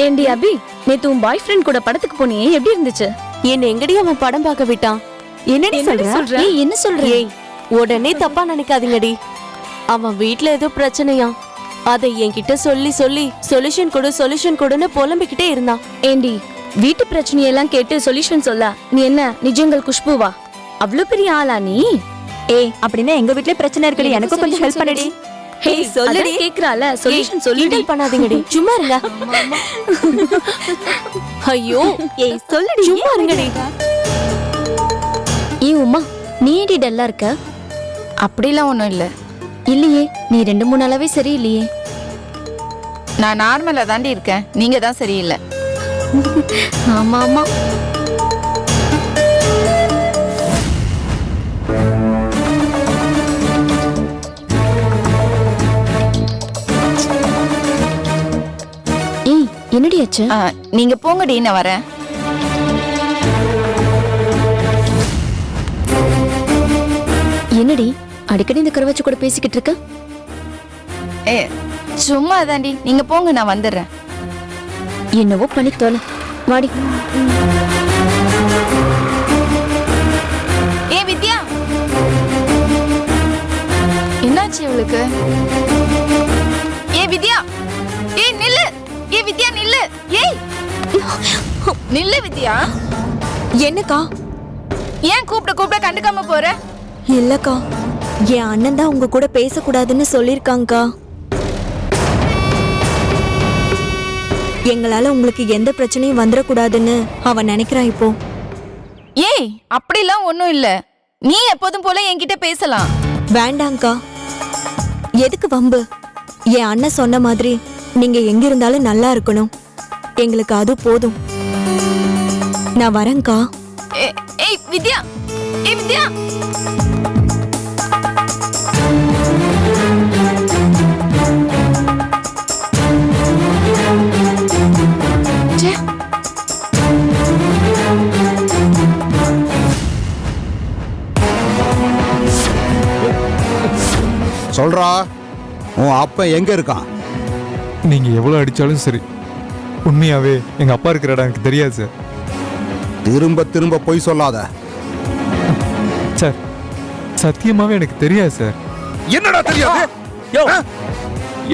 ஏண்டி அபி, நேத்து உன் பாய் ஃப்ரெண்ட் கூட படத்துக்கு போனியே, எப்படி இருந்துச்சு? என்ன எங்கடி அவன் படம் பார்க்க விட்டான்? என்னடி சொல்ற? ஏய், என்ன சொல்ற? ஏய், உடனே தப்பா நினைக்காதீங்கடி. அவன் வீட்ல ஏதோ பிரச்சனையா, அதை என்கிட்ட சொல்லி சொல்லி சொல்யூஷன் கொடுன்னு புலம்பிக்கிட்டே இருந்தான். ஏண்டி, வீட்டு பிரச்சனையெல்லாம் கேட்டு சொல்யூஷன் சொல்ல நீ என்ன நிஜங்கள் குஷ்புவா? அவ்வளவு பெரிய ஆளா நீ? ஏய், அப்படின்னா எங்க வீட்லயே பிரச்சனை இருக்குடி, எனக்கு கொஞ்சம் ஹெல்ப் பண்ணடி. ஏய், சொல்லுடி. கேக்குறால, சொல்யூஷன் சொல்லுடி. கிண்டல் பண்ணாதீங்கடி, சும்மா இருங்க. ஐயோ, ஏய் சொல்லுடி, சும்மா இருங்கடி. ஏய் உமா, நீ ஏடி டல்லா இருக்க? அப்படிலாம் ஒன்றும் இல்லை. இல்லையே, நீ 2-3 நாளாவே சரியில்லையே. நான் நார்மலாக தாண்டி இருக்கேன், நீங்க தான் சரியில்லை. ஆமா ஆமா. ஏய், என்னடி ஆச்சு? நீங்க போங்கடி, நான் வரேன். என்னடி அடிக்கடி இந்த கருவாச்சி கூட பேசிக்கிட்டு இருக்க? ஏ சும்மா தாண்டி, நீங்க போங்க, நான் வந்துடுறேன். என்னவோ பண்ணி தோல, வாடி. ஏ வித்யா, என்னாச்சு இவளுக்கு? ஏ வித்யா, ஏ நில்லு. ஏ வித்யா நில்லு. ஏய் நில்லு வித்யா. என்னக்கா? ஏன் கூப்பிட கண்டுக்காம போற? இல்லக்கா, என் அண்ணன் தான் உங்க கூட பேசக்கூடாதுன்னு சொல்லிருக்காங்கக்கா. எங்களால உங்களுக்கு எந்த பிரச்சனையும் வந்துடக்கூடாதுன்னு அவன் நினைக்கிறான் இப்போ. ஏய் அப்படிலாம் ஒண்ணும் இல்ல, நீ எப்போதும் போல என்கிட்ட பேசலாம். வேண்டாங்க்கா, எதுக்கு வம்பு? என் அண்ணன் சொன்ன மாதிரி நீங்க எங்க இருந்தாலும் நல்லா இருக்கணும், எங்களுக்கு அது போதும். நான் வரேன்க்கா. ஏய் வித்யா, ஏய் வித்யா. சொல்றா, உன் அப்பா எங்க இருக்கான்? நீங்க எவ்வளவு அடிச்சாலும் சரி, உண்மையாவே எங்க அப்பா இருக்கிற இடம் எனக்கு தெரியாது சார். திரும்ப திரும்ப பொய் சொல்லாத சார். சத்தியமாவே எனக்கு தெரியாது சார். என்னடா தெரியாது?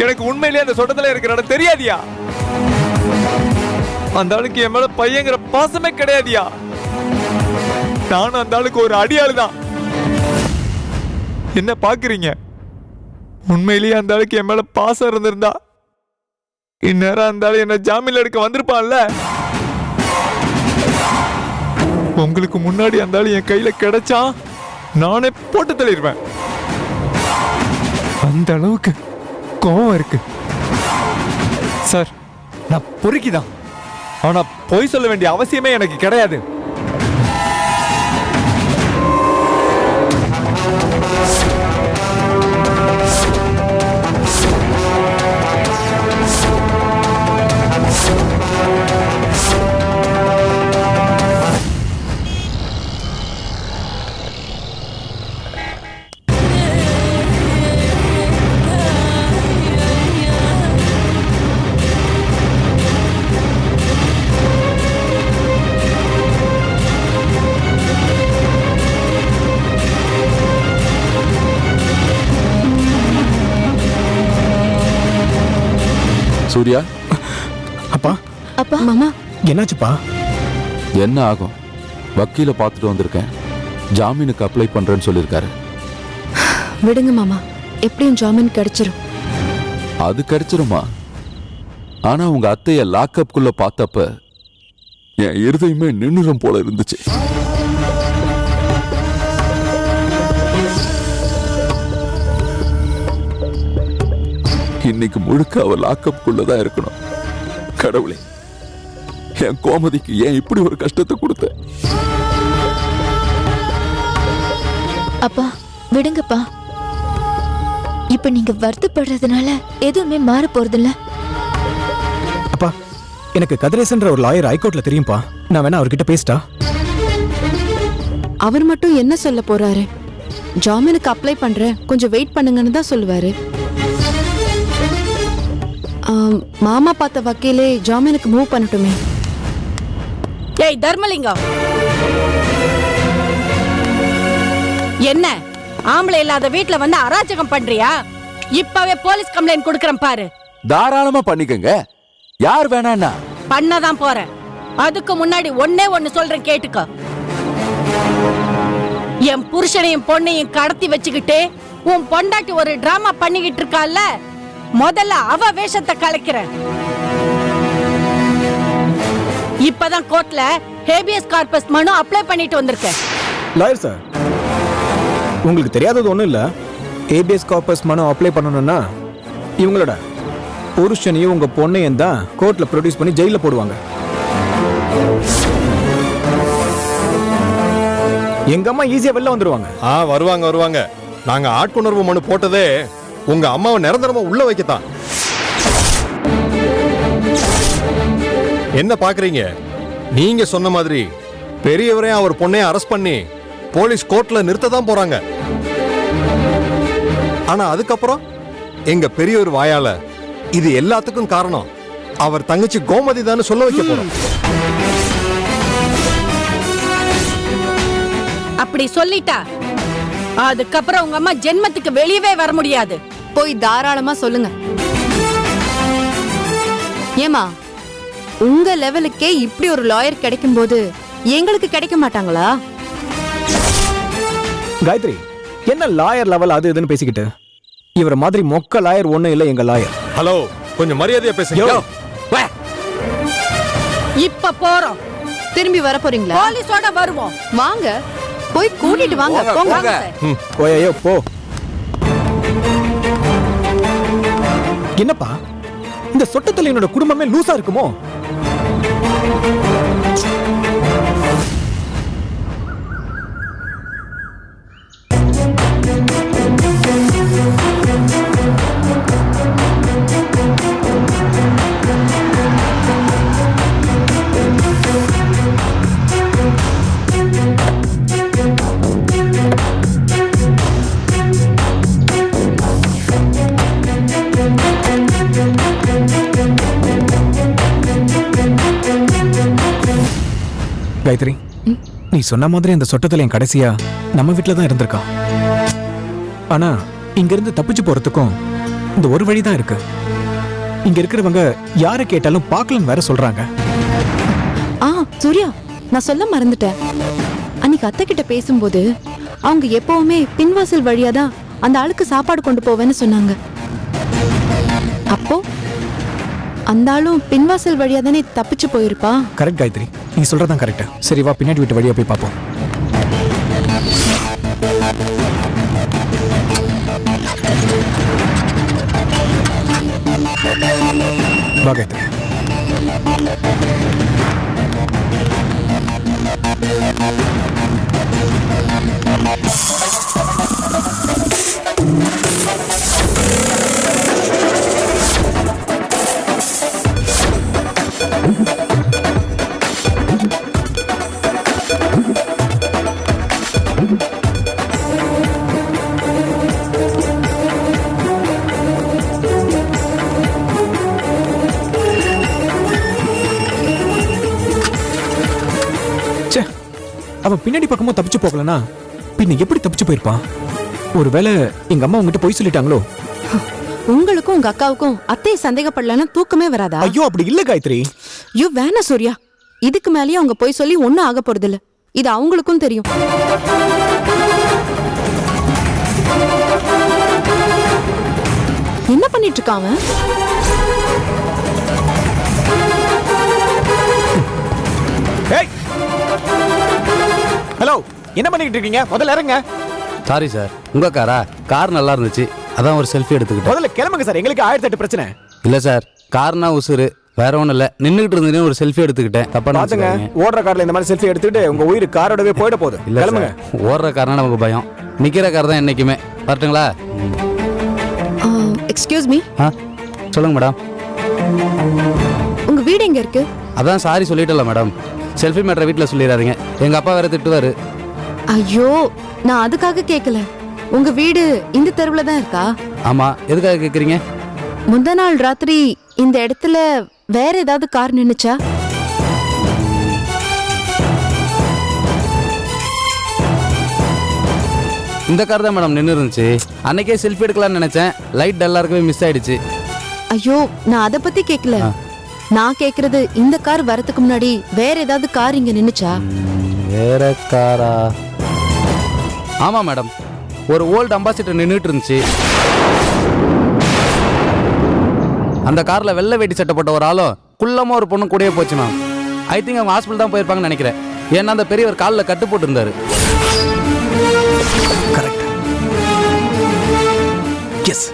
எனக்கு உண்மையிலேயே அந்த சொட்டத்துல இருக்கிற இடம் தெரியாதியா? அந்த ஆளுக்கு என் மேல பையங்கிற பாசமே கிடையாதியா? நானும் அந்த ஆளுக்கு ஒரு அடியாளு தான். என்ன பாக்குறீங்க? உண்மையிலேயே அந்த ஆளுக்கு என் மேல பாசம் இருந்திருந்தா இந்நேரம் அந்த ஆளு என்ன ஜாமீன்ல எடுக்க வந்திருப்பான்ல. உங்களுக்கு முன்னாடி அந்த ஆளு என் கையில கிடைச்சா நானே போட்டு தள்ளிடுவேன். அந்த அளவுக்கு கோவம் இருக்கு சார். நான் பொறுக்கிதான், ஆனா பொய் சொல்ல வேண்டிய அவசியமே எனக்கு கிடையாது. சூர்யா. அப்பா. அப்பா. மாமா. என்னாச்சுப்பா? என்ன ஆகும்? வக்கீல பார்த்துட்டு வந்திருக்கேன், ஜாமீனுக்கு அப்ளை பண்றேன்னு சொல்லியிருக்காரு. விடுங்க மாமா, எப்படியும் ஜாமீன் கிடைச்சிரும். அது கிடைச்சிருமா? ஆனா உங்க அத்தைய லாக்அப்குள்ள பார்த்தப்ப என் இருதயமே நின்னுரும் போல இருந்துச்சு. இன்னைக்கு முழுக்க அவ லாக்அப்குள்ளதான் இருக்கணும். கடவுளே, என் கோமதிக்கு ஏன் இப்படி ஒரு கஷ்டத்தை கொடுத்த? அப்பா விடுங்கப்பா, இப்ப நீங்க வருத்தப்படுறதுனால எதுவுமே மாற போறதில்ல. அப்பா, எனக்கு கதிரேசன்ற ஒரு லாயர் ஹைகோர்ட்ல தெரியும்பா, நான் வேணா அவர்கிட்ட பேசிட்டா? அவர் மட்டும் என்ன சொல்ல போறாரு? ஜாமீனுக்கு அப்ளை பண்றேன், கொஞ்சம் வெயிட் பண்ணுங்கன்னு தான் சொல்லுவாரு. மாமா பார்த்த வக்கீலே ஜாமீனுக்கு மூவ் பண்ணட்டுமே. ஏய் தர்மலிங்கம், என்ன ஆம்பளை இல்லாத வீட்ல வந்து அராஜகம் பண்றியா? இப்பவே போலீஸ் கம்ப்ளைண்ட் கொடுக்கறேன் பாரு. தாராளமா பண்ணிக்கங்க, யார் வேணான்னா. பண்ணதான் போறேன். அதுக்கு முன்னாடி ஒண்ணு சொல்றேன் கேட்டுக்கோ. என் புருஷனையும் பொண்ணையும் கடத்தி வச்சுக்கிட்டு உன் பொண்டாட்டி ஒரு டிராமா பண்ணிக்கிட்டு இருக்கால, முதல்ல அவ வேஷத்தை கலைக்கிறேன். இப்பதான் கோர்ட்ல ஹேபியஸ் கார்பஸ் மனு அப்ளை பண்ணிட்டு வந்திருக்கேன். லாயர் சார், உங்களுக்கு தெரியாதது ஒன்றும் இல்லை. ஏபிஎஸ் கார்பஸ் மனு அப்ளை பண்ணணும்னா இவங்களோட புருஷனையும் உங்க பொண்ணையும் தான் கோர்ட்ல ப்ரொடியூஸ் பண்ணி ஜெயில போடுவாங்க. எங்க அம்மா ஈஸியா வெளில வந்துருவாங்க. வருவாங்க. நாங்க ஆட்கொணர்வு மனு போட்டதே உங்க அம்மாவை நிரந்தரமா உள்ள வைக்கத்தான். என்ன பாக்குறீங்க? நீங்க சொன்ன மாதிரி பெரியவரையும் அவர் பொண்ணையும் அரெஸ்ட் பண்ணி போலீஸ் கோர்ட்ல நிறுத்ததான் போறாங்க. ஆனா அதுக்கப்புறம் எங்க பெரியவர் வாயால இது எல்லாத்துக்கும் காரணம் அவர் தங்கச்சி கோமதி தான் சொல்ல வைக்க போறோம். அப்படி சொல்லிட்டா அதுக்கப்புறம் உங்க அம்மா ஜென்மத்துக்கு வெளியவே வர முடியாது. போய் தாராளமா சொல்லுங்க. ஏமா, உங்க லெவலுக்கே இப்படி ஒரு லாயர் கிடைக்கும் போது எங்களுக்கு கிடைக்க மாட்டாங்களா? காயத்ரி, என்ன லாயர் லெவல் அது இதுன்னு பேசிக்கிட்டு? இவர மாதிரி மொக்க லாயர் ஒண்ணும் இல்ல எங்க லாயர். ஹலோ, கொஞ்சம் மரியாதையா பேசுங்க. இப்ப போறோம். திரும்பி வர போறீங்களா? போலீஸோட வருவோம். வாங்க, போய் கூட்டிட்டு வாங்க. போங்க. ஓய்யோ போ. என்னப்பா, இந்த சொட்டத்துல என்னோட குடும்பமே லூசா இருக்குமோ? காயத்ரி, நீ சொன்ன மாதிரி அந்த சொட்டத்துல என் கடைசியா நம்ம வீட்டுல தான் இருந்திருக்கா. ஆனா இங்க இருந்து தப்பிச்சு போறதுக்கும் இந்த ஒரு வழிதான் இருக்கு. இங்க இருக்கிறவங்க யாரை கேட்டாலும் பார்க்கலன்னு வேற சொல்றாங்க. சூர்யா, நான் சொல்ல மறந்துட்டேன். அன்னைக்கு அத்தை கிட்ட பேசும்போது அவங்க எப்பவுமே பின்வாசல் வழியாதான் அந்த ஆளுக்கு சாப்பாடு கொண்டு போவேன்னு சொன்னாங்க. அப்போ அந்த ஆளும் பின்வாசல் வழியா தானே தப்பிச்சு போயிருப்பா. கரெக்ட் காயத்ரி, நீ சொல்றதான் கரெக்ட். சரி வா, பின்னாடி வீட்டு வழியா போய் பார்ப்போம். வா காயத்ரி. அவன் பின்னாடி பக்கமும் தப்பிச்சு போகலனா பின்ன எப்படி தப்பிச்சு போயிருப்பான்? ஒருவேளை எங்க அம்மா உங்ககிட்ட போய் சொல்லிட்டாங்களோ? உங்களுக்கும் உங்க அக்காவுக்கும் அத்தையை சந்தேகப்படலன்னா தூக்கமே வராதா? ஐயோ, அப்படி இல்ல காயத்ரி. ஐயோ வேணா சூர்யா, இதுக்கு மேலேயே அவங்க போய் சொல்லி ஒன்னும் ஆக போறது இல்ல. இது அவங்களுக்கும் தெரியும். என்ன பண்ணிட்டு இருக்கான் அவன்? ஹலோ, என்ன பண்ணிட்டு இருக்கீங்க? முதல்ல இறங்க. சாரி சார், உங்க கார் நல்லா இருந்துச்சு, அதான் ஒரு செல்ஃபி எடுத்துக்கிட்டேன். முதல்ல கிளம்புங்க சார், எங்களுக்கு 1008 பிரச்சனை. இல்ல சார், கார்னா உசுரு, வேற ஒண்ணும் இல்ல. நின்னுகிட்டு இருந்தே ஒரு செல்ஃி எடுத்துக்கிட்டேன். தப்பா பாத்துங்க, ஓடுற கார்ல இந்த மாதிரி செல்ஃபி எடுத்துக்கிட்டு உங்க உயிர் காரோடவே போயிட போகுது. கிளம்புங்க. ஓடுற கார்னா நமக்கு பயம், நிக்கிற கார் தான் என்னைக்குமே. வரட்டுங்களா? Excuse me. சொல்லுங்க மேடம். உங்க வீடு எங்க இருக்கு? அதான் சாரி சொல்லிட்டல மேடம். செல்ஃபி மேட்டர் வீட்டில் சொல்லிடாதீங்க, எங்க அப்பா வேற திட்டுவாரு. ஐயோ, நான் அதுக்காக கேட்கல. உங்க வீடு இந்த தெருவுல தான் இருக்கா? ஆமா, எதுக்காக கேக்குறீங்க? முந்தா நாள் ராத்திரி இந்த இடத்துல வேற ஏதாவது கார் நின்னுச்சா? இந்த கார் தான் மேடம் நின்று இருந்துச்சு. அன்னைக்கே செல்ஃபி எடுக்கலாம்னு நினைச்சேன். லைட் டல்லா இருக்கவே மிஸ் ஆயிடுச்சு. ஐயோ, நான் அத பத்தி கேக்கல. நான் கேக்குறது இந்த கார் வரதுக்கு முன்னாடி வேற ஏதாவது கார் இங்க நின்னுச்சா? வேற காரா? ஆமா மேடம், ஒரு ஓல்டு அம்பாசிடர் நின்றுட்டு இருந்துச்சு. அந்த கார்ல வெள்ளை வேட்டி சட்டை போட்ட ஒரு ஆளும் குள்ளமா ஒரு பொண்ணு கூடயே போச்சு மேம். ஐ திங்க் அவங்க ஹாஸ்பிட்டல் தான் போயிருப்பாங்கன்னு நினைக்கிறேன். ஏன்னா அந்த பெரியவர் காலில் கட்டு போட்டு இருந்தாரு. கரெக்ட். எஸ்,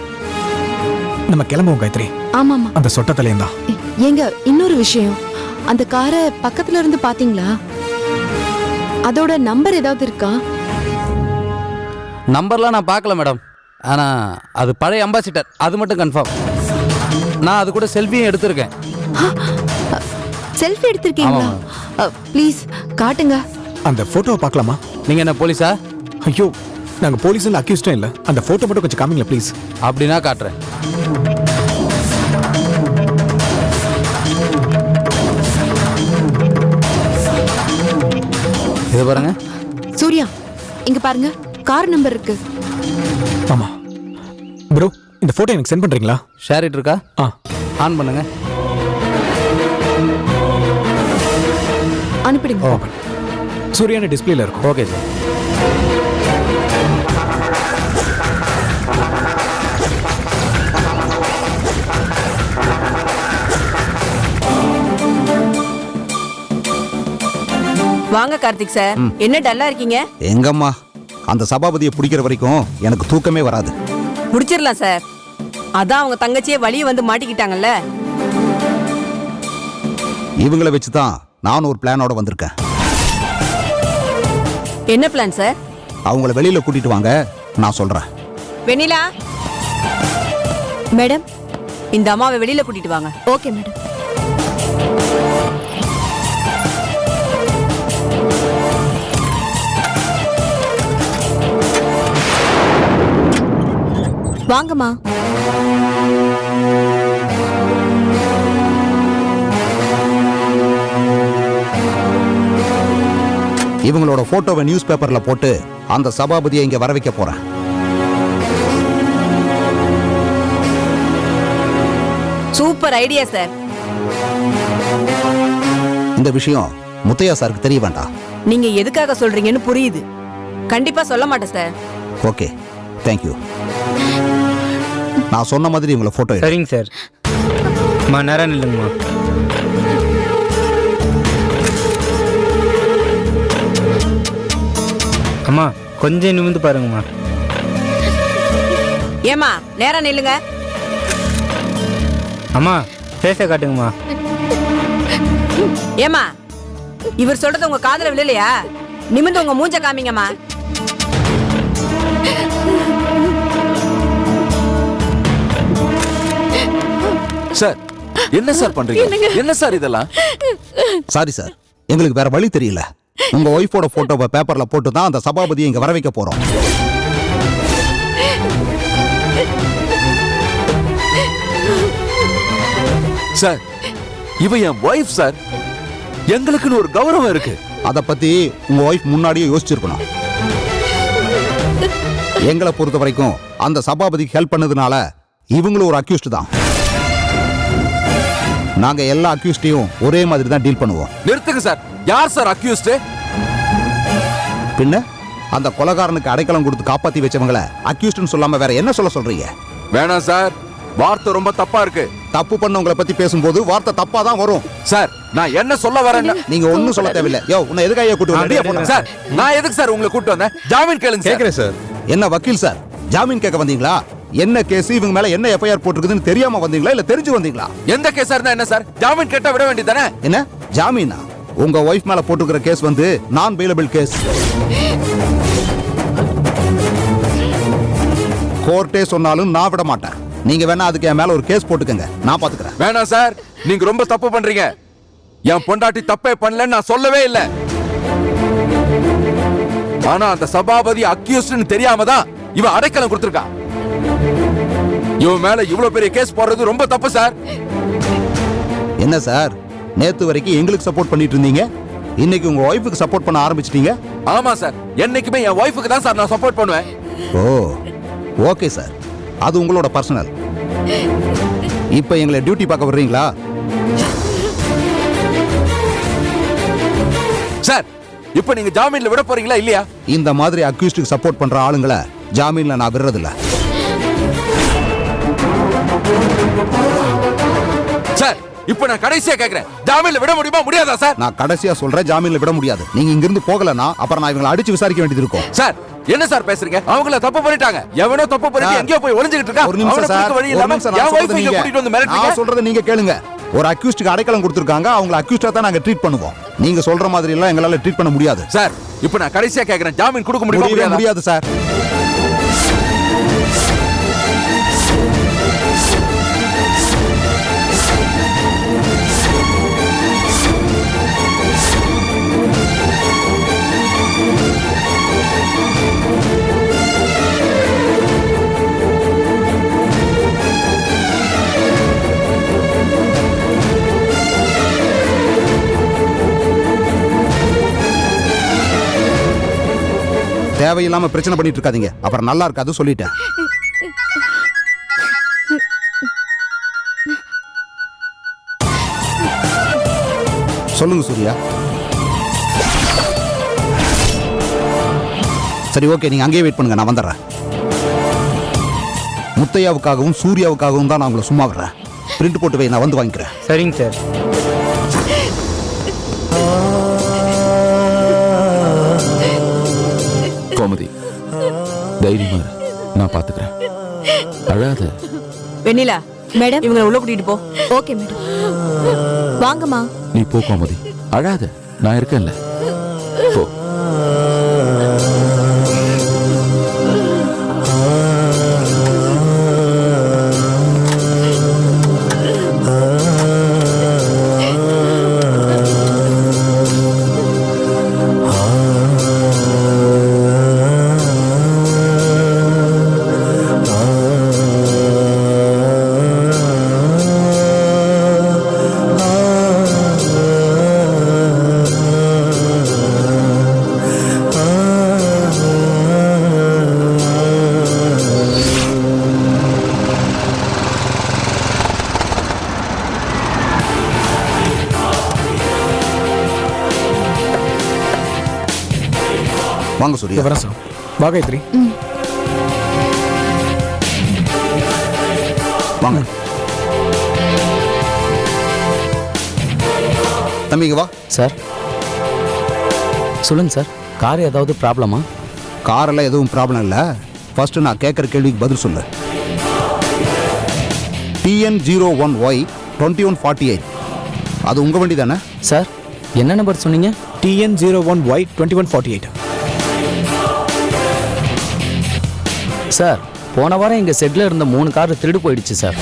நம்ம கிளம்புவோம் காயத்ரி. ஆமாமா, அந்த சொட்டத்தலையும் தான். ஏங்க இன்னொரு விஷயம், அந்த காரை பக்கத்துல இருந்து பாத்தீங்களா? அதோட நம்பர் ஏதாவது இருக்கா? நம்பர்லாம் நான் பார்க்கல மேடம். ஆனா அது பழைய அம்பாசிடர், அது மட்டும் கன்ஃபார்ம். நான் அது கூட செல்ஃபியும் எடுத்திருக்கேன். செல்ஃபி எடுத்திருக்கீங்களா? ப்ளீஸ் காட்டுங்க. அந்த போட்டோவை பார்க்கலாமா? நீங்க என்ன போலீஸா? ஐயோ, நாங்க போலீஸ் இல்ல, அக்யூஸ்டும் இல்ல. அந்த போட்டோ மட்டும் கொஞ்சம் காமிங்களா ப்ளீஸ்? அப்படின்னா காட்டுறேன். இது பாருங்க. சூர்யா, இங்க பாருங்க, கார் நம்பர் இருக்கு. ஆமா ப்ரோ, இந்த போட்டோ எனக்கு சென்ட் பண்றீங்களா? ஷேர் இட் இருக்கா? ஆன் பண்ணுங்க. அனுப்பிடுங்க. சூர்யான டிஸ்பிளேல இருக்கும். Okay sir. வாங்க கார்த்திக் சார், என்ன டல்லா இருக்கீங்க? எங்கம்மா, அந்த சபாபதியை பிடிக்கிற வரைக்கும் எனக்கு தூக்கமே வராது. முடிச்சிடலாம் சார். அதான் அவங்க தங்கச்சியே வழிய வந்து மாட்டிக்கிட்டாங்கல்ல. இவங்கள வச்சுதான் நான் ஒரு பிளானோட வந்திருக்கேன். என்ன பிளான் சார்? அவங்கள வெளியில கூட்டிட்டு வாங்க, நான் சொல்றேன். வெண்ணிலா, மேடம். இந்த அம்மாவை வெளியில கூட்டிட்டு வாங்க. Okay madam. வாங்கம்மா. இவங்களோட போட்டோவை நியூஸ் பேப்பர்ல போட்டு அந்த சபாபதியை இங்க வர வைக்க போறேன். Super idea sir. இந்த விஷயம் முத்தையா சாருக்கு தெரிய வேண்டாம். நீங்க எதுக்காக சொல்றீங்கன்னு புரியுது. கண்டிப்பா சொல்ல மாட்டேன் சார். Okay, thank you. நான் சொன்ன மாதிரி இவங்கள போட்டோ எடு. சரிங்க சார். அம்மா நேரம் இல்லைங்கம்மா. அம்மா கொஞ்சம் நிமிந்து பாருங்கம்மா. ஏமா நேரம் நில்லுங்க. அம்மா பேச காட்டுங்கம்மா. ஏமா, இவர் சொல்றது உங்க காதுல விழலையா? நிமிந்து உங்க மூஞ்ச காமிங்கம்மா. சார், என்ன சார் பண்றீங்க? என்ன சார் இதெல்லாம்? சாரி சார், எங்களுக்கு வேற வழி தெரியல. உங்க ஒய்ஃபோட போட்டோவை பேப்பர்ல போட்டு தான் அந்த சபாபதியை இங்க வர வைக்க போறோம். சார், இவ என் வைஃப் சார். எங்களுக்குன்னு ஒரு கௌரவம் இருக்கு. அத பத்தி உங்க ஒய்ஃப் முன்னாடியே யோசிச்சிருக்கணும். எங்களை பொறுத்த வரைக்கும் அந்த சபாபதிக்கு ஹெல்ப் பண்ணதுனால இவங்களும் ஒரு அக்யூஸ்ட் தான். நாங்க எல்லா அக்யூஸ்டையும் ஒரே மாதிரி தான் டீல் பண்ணுவோம். நிறுத்துங்க சார். யார் சார் அக்யூஸ்ட்? பின்ன அந்த கொலைகாரனுக்கு அடைக்கலம் கொடுத்து காப்பாத்தி வச்சவங்கள அக்யூஸ்ட்னு சொல்லாம வேற என்ன சொல்றீங்க? வேணாம் சார், வார்த்தை ரொம்ப தப்பா இருக்கு. தப்பு பண்ணவங்களை பத்தி பேசும்போது வார்த்தை தப்பா தான் வரும். சார், நான் என்ன சொல்ல வரேன்னு நீங்க ஒண்ணும் சொல்ல தேவையில்லை. யோ, உன்னை எதுக்காக கூட்டி வந்தீங்க? சார், நான் எதுக்கு சார் உங்களை கூட்டி வந்தேன்? ஜாமீன் கேளுங்க. கேக்குறேன் சார். என்ன வக்கீல் சார், ஜாமீன் கேட்க வந்தீங்களா? என்ன கேஸ், இவங்க மேல என்ன எஃப்ஐஆர் போட்டுருக்குதுன்னு தெரியாம வந்தீங்களா இல்ல தெரிஞ்சு வந்தீங்களா? எந்த கேஸா இருந்தா என்ன சார்? ஜாமீன் கேட்டா விட வேண்டியதானே? என்ன ஜாமீனா? உங்க ஒய்ஃப் மேல போட்டுக்கிற கேஸ் வந்து நான் பெயிலபிள் கேஸ். கோர்ட்டே சொன்னாலும் நான் விட மாட்டேன். நீங்க வேணா அதுக்கு என் மேல ஒரு கேஸ் போட்டுக்கங்க, நான் பாத்துக்கிறேன். வேணாம் சார், நீங்க ரொம்ப தப்பு பண்றீங்க. என் பொண்டாட்டி தப்பே பண்ணலன்னு நான் சொல்லவே இல்லை. ஆனா அந்த சபாபதி அக்யூஸ்ட்னு தெரியாம தான் இவன் அடைக்கலம் கொடுத்திருக்கான். இவன் மேல இவ்வளவு பெரிய கேஸ் போடுறது ரொம்ப தப்பு சார். என்ன சார், நேத்து வரைக்கும் எங்களுக்கு சப்போர்ட் பண்ணிட்டு இருந்தீங்க, இன்னைக்கு உங்க ஒய்ஃபுக்கு சப்போர்ட் பண்ண ஆரம்பிச்சிட்டீங்க. ஆமா சார், என்னைக்குமே என் ஒய்ஃபுக்கு தான் சார் நான் சப்போர்ட் பண்ணுவேன். ஓ ஓகே சார், அது உங்களோட பர்சனல். இப்போ எங்களை டியூட்டி பார்க்க வர்றீங்களா? சார், இப்போ நீங்க ஜாமீன்ல விட போறீங்களா இல்லையா? இந்த மாதிரி அக்யூஸ்டுக்கு சப்போர்ட் பண்ற ஆளுங்களை ஜாமீன்ல நான் விடுறதில்ல. சார், இப்போ நான் கடைசியா கேக்குறேன், ஜாமீன்ல விட முடியுமா முடியாதா சார்? நான் கடைசியா சொல்றேன், ஜாமீன்ல விட முடியாது. நீங்க இங்க இருந்து போகலன்னா அப்புறம் நான் இவங்களை அடிச்சு விசாரிக்க வேண்டியது இருக்கும். சார், என்ன சார் பேசுறீங்க? அவங்கள தப்பு பண்ணிட்டாங்க. எவனோ தப்பு பண்ணிட்டு எங்கேயோ போய் ஒளிஞ்சிட்டு இருக்கா. ஒரு நிமிஷம் சார், வழி இல்லாம என் வைஃபை இங்க கூட்டிட்டு வந்து மிரட்டுறீங்க. நான் சொல்றத நீங்க கேளுங்க. ஒரு அக்யூஸ்டுக்கு அடைக்கலம் கொடுத்திருக்காங்க, அவங்கள அக்யூஸ்டா தான் நாங்க ட்ரீட் பண்ணுவோம். நீங்க சொல்ற மாதிரி எல்லாம் எங்களால ட்ரீட் பண்ண முடியாது. சார், இப்போ நான் கடைசியா கேக்குறேன், ஜாமீன் கொடுக்க முடியுமா முடியாது சார். தேவையில்லாம பிரச்சனை பண்ணிட்டு இருக்காதீங்க, அப்புறம் நல்லா இருக்காது சொல்லிட்டேன். சொல்லுங்க சூர்யா. சரி ஓகே, நீங்க அங்கேயே வெயிட் பண்ணுங்க, நான் வந்துடுறேன். முத்தையாவுக்காகவும் சூர்யாவுக்காகவும் தான் நான் உங்களை சும்மா விடுறேன். பிரிண்ட் போட்டு வை, நான் வந்து வாங்கிக்கிறேன். சரிங்க சார். கோமதி, தைரியமா இரு, நான் பாத்துக்கிறேன். அழாத. வெண்ணிலா மேடம், இவங்களை உள்ள கூட்டிட்டு போ. Okay madam. வாங்கம்மா. நீ போ கோமதி, அழாத, நான் இருக்கேன்ல. போ. வாங்க சூர்யா. வரேன் சார். வா காயத்ரி. வாங்க தம்பிங்க, வா. சார் சொல்லுங்க சார், கார் ஏதாவது ப்ராப்ளமா? காரெல்லாம் எதுவும் ப்ராப்ளம் இல்லை. ஃபர்ஸ்ட் நான் கேட்குற கேள்விக்கு பதில் சொல்லு. TN01Y 2148 அது உங்க வண்டி தானே? சார் என்ன நம்பர் சொன்னீங்க? TN01Y 2148. சார், போன வாரம் எங்கள் செட்டில் இருந்த 3 கார் திருடு போயிடுச்சு sir.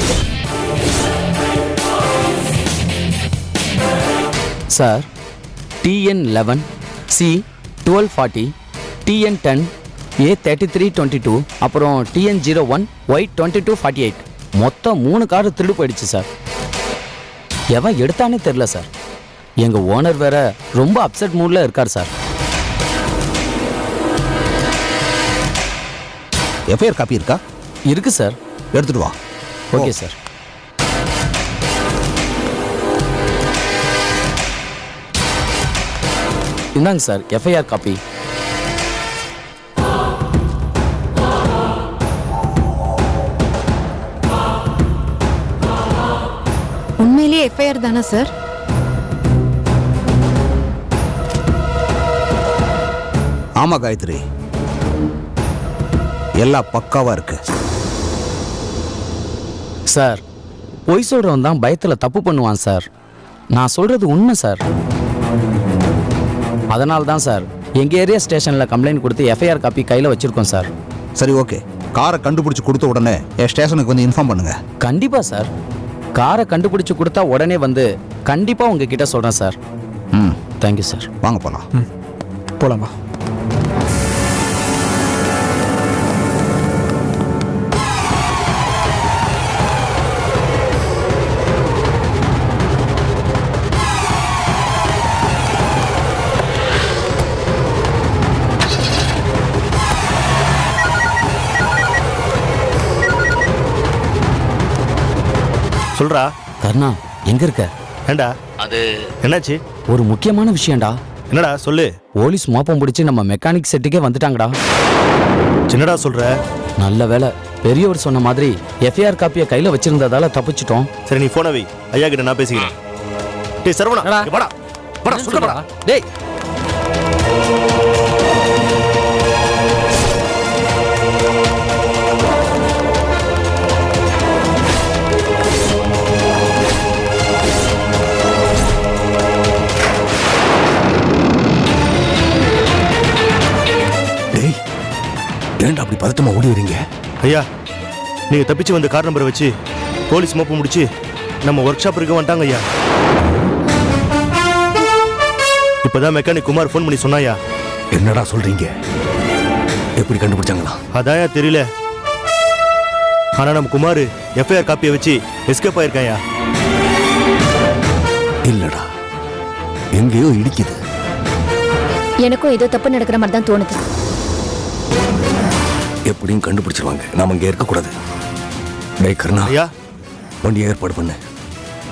Sir, TN11 C 1240, TN10 A 3322, அப்புறம் TN01 Y 2248, மொத்தம் 3 கார் திருடு போயிடுச்சு சார். எவன் எடுத்தானே தெரில சார். எங்கள் ஓனர் வேற ரொம்ப அப்செட் மூடில் இருக்கார் சார். எஃப்ஐஆர் காப்பி இருக்கா? இருக்கு சார். எடுத்துட்டு வா. Okay sir. இந்தாங்க சார் எஃப்ஐஆர் காப்பி. உண்மையிலேயே எஃப்ஐஆர் தானே சார்? ஆமா காயத்ரி, எல்லாம் பக்காவா இருக்கு. சார், பொய் சொல்றவன் தான் பயத்துல தப்பு பண்ணுவான் சார். நான் சொல்றது உண்மை சார். அதனால தான் சார் எங்க ஏரியா ஸ்டேஷன்ல கம்ப்ளைண்ட் கொடுத்து எஃப்ஐஆர் காப்பி கையில வச்சிருக்கோம் சார். சரி ஓகே, காரை கண்டுபிடிச்சு கொடுத்த உடனே என் ஸ்டேஷனுக்கு வந்து இன்ஃபார்ம் பண்ணுங்க. கண்டிப்பா சார். காரை கண்டுபிடிச்சு கொடுத்தா உடனே வந்து கண்டிப்பா உங்ககிட்ட சொல்றேன் சார். Thank you sir. வாங்க போலாம். போலாமா? சொல்றா. கர்ணா எங்க இருக்க? ஏண்டா அது என்னாச்சு? ஒரு முக்கியமான விஷயம்டா. என்னடா சொல்லு. போலீஸ் மோப்பம் பிடிச்சி நம்ம மெக்கானிக் செட்டுக்கே வந்துட்டாங்கடா. என்னடா சொல்ற? நல்ல வேலை, பெரியவர் சொன்ன மாதிரி எஃப்ஐஆர் காப்பியை கையில வச்சிருந்ததால தப்பிச்சிட்டோம். சரி, நீ போன வை, ஐயா கிட்ட நான் பேசிக்கிறேன். டேய் சரவணா, இங்க வாடா வாடா, சொல்லுடா. டேய் டேய், ஏன்டா அப்படி பதட்டமா ஓடி வரீங்க? ஐயா, நீங்க தப்பிச்சு வந்த கார் நம்பரை வச்சு போலீஸ் மோப்பம் முடிச்சு நம்ம ஒர்க் ஷாப் இருக்க வந்துட்டாங்க ஐயா. இப்பதான் மெக்கானிக் குமார் ஃபோன் பண்ணி சொன்னாயா. என்னடா சொல்றீங்க? எப்படி கண்டுபிடிச்சாங்களா? அதாயா தெரியல. ஆனா நம்ம குமார் எஃப்ஐஆர் காப்பியை வச்சு எஸ்கேப் ஆயிருக்காயா. இல்லடா, எங்கேயோ இடிக்குது. எனக்கும் ஏதோ தப்பு நடக்கிற மாதிரி தான் தோணுது. எப்படியும் கண்டுபிடிச்சிருவாங்க. நாம இங்க இருக்கக்கூடாது. டேய் கருணா, ஐயா வண்டியை ஏற்பாடு பண்ணு.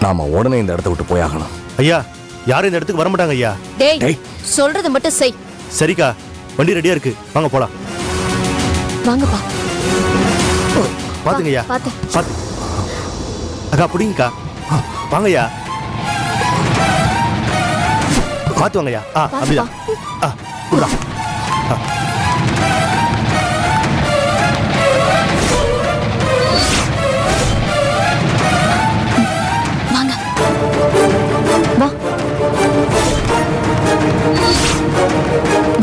நாம உடனே இந்த இடத்த விட்டு போயாகணும். ஐயா, யாரும் இந்த இடத்துக்கு வர மாட்டாங்க ஐயா. டேய், சொல்றது மட்டும் செய். சரிக்கா, வண்டி ரெடியா இருக்கு, வாங்க போலாம். வாங்கப்பா. பாத்துங்க ஐயா, பாத்து. பாத்து. அக்கா பிடிங்கக்கா, வாங்க ஐயா. பாத்து வாங்க ஐயா. அப்படிதான். குடுறா. வாங்க. வா.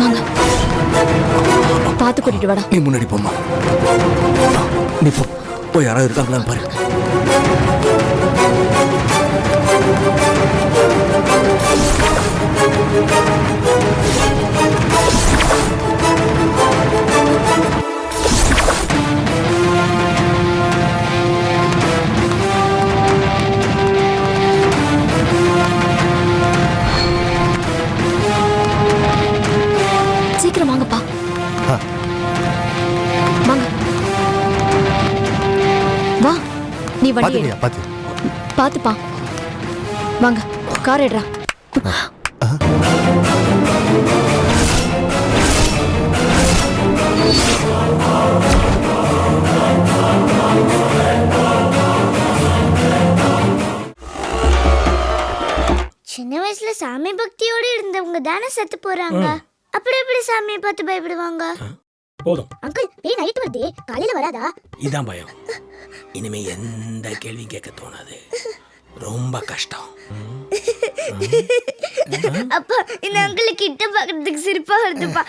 வாங்க. பாத்து கூட்டிட்டு வாடா. நீ முன்னாடி போமா. நீ போ. போய் யாராவது இருக்காங்களான்னு பாரு. சீக்கிரம் வாங்கப்பா. வாங்க. வா. நீ வண்டி பாத்துங்க எடு. ஐயா, பாத்து. பாத்துப்பா. வாங்க, கார் எடுறா. சின்ன வயசுல சாமி பக்தியோட இருந்தவங்க தானே செத்து போறாங்க. அப்புறம் எப்படி சாமியை பார்த்து பயப்படுவாங்க? போதும் அங்கிள், பேய் நைட் வருதே, காலையில வராதா? இதான் பயம். இனிமே எந்த கேள்வியும் கேட்க தோணாது. ரொம்ப கஷ்டம். அப்பா, இந்த அங்கிள் கிட்ட பாக்குறதுக்கு சிரிப்பா வருதுப்பா.